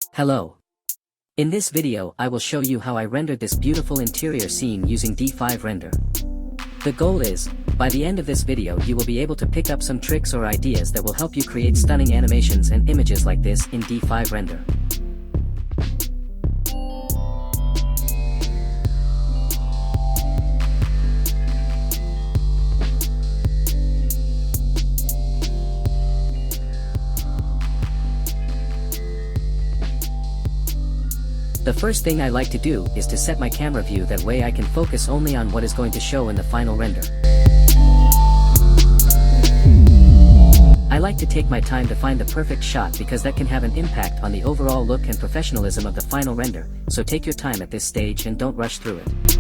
Hello. In this video I will show you how I rendered this beautiful interior scene using D5 render. The goal is, by the end of this video you will be able to pick up some tricks or ideas that will help you create stunning animations and images like this in D5 render. The first thing I like to do is to set my camera view, that way I can focus only on what is going to show in the final render. I like to take my time to find the perfect shot because that can have an impact on the overall look and professionalism of the final render, so take your time at this stage and don't rush through it.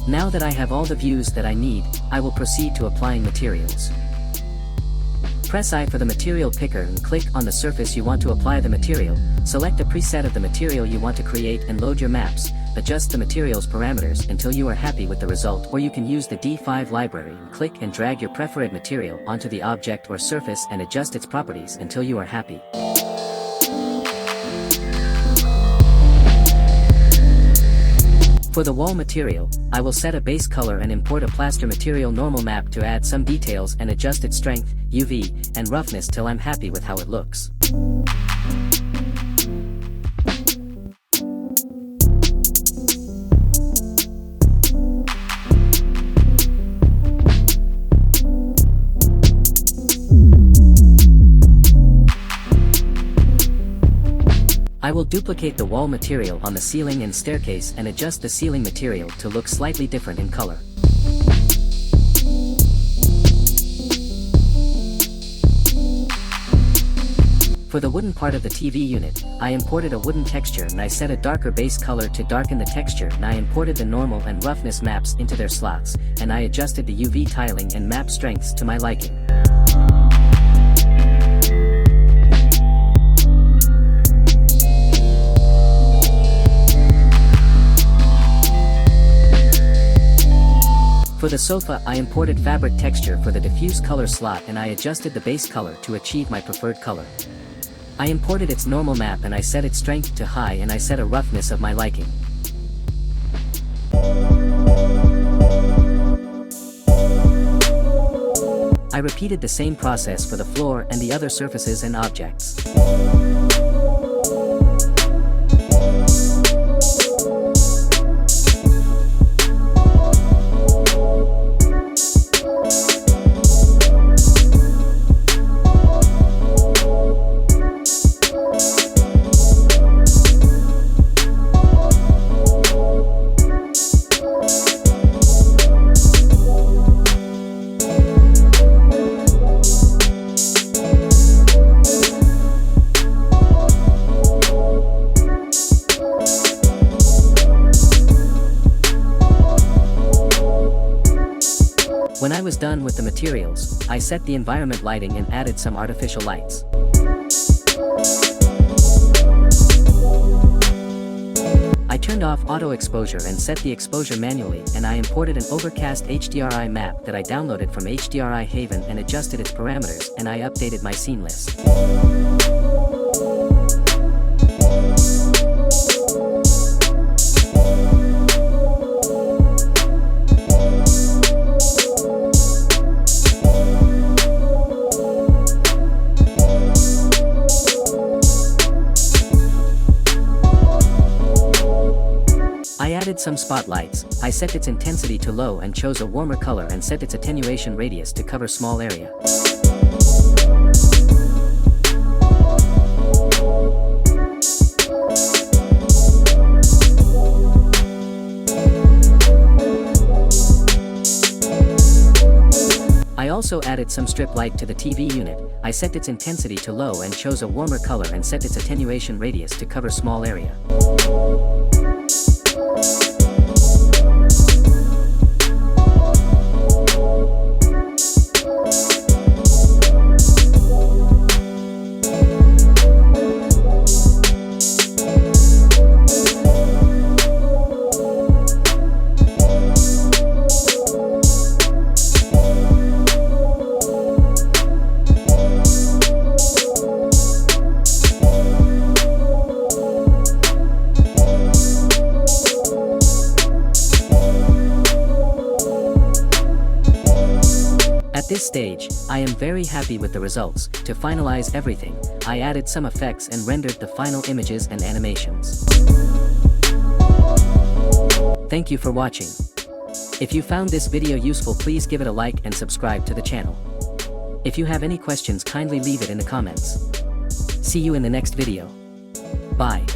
Now that I have all the views that I need, I will proceed to applying materials. Press I for the material picker and click on the surface you want to apply the material, select a preset of the material you want to create and load your maps, adjust the material's parameters until you are happy with the result, or you can use the D5 library and click and drag your preferred material onto the object or surface and adjust its properties until you are happy. For the wall material, I will set a base color and import a plaster material normal map to add some details and adjust its strength, UV, and roughness till I'm happy with how it looks. I will duplicate the wall material on the ceiling and staircase and adjust the ceiling material to look slightly different in color. For the wooden part of the TV unit, I imported a wooden texture and I set a darker base color to darken the texture, and I imported the normal and roughness maps into their slots, and I adjusted the UV tiling and map strengths to my liking. For the sofa, I imported fabric texture for the diffuse color slot and I adjusted the base color to achieve my preferred color. I imported its normal map and I set its strength to high and I set a roughness of my liking. I repeated the same process for the floor and the other surfaces and objects. When I was done with the materials, I set the environment lighting and added some artificial lights. I turned off auto exposure and set the exposure manually, and I imported an overcast HDRI map that I downloaded from HDRI Haven and adjusted its parameters, and I updated my scene list. I added some spotlights, I set its intensity to low and chose a warmer color and set its attenuation radius to cover small area. I also added some strip light to the TV unit. I set its intensity to low and chose a warmer color and set its attenuation radius to cover small area. At this stage, I am very happy with the results. To finalize everything, I added some effects and rendered the final images and animations. Thank you for watching. If you found this video useful, please give it a like and subscribe to the channel. If you have any questions, kindly leave it in the comments. See you in the next video. Bye.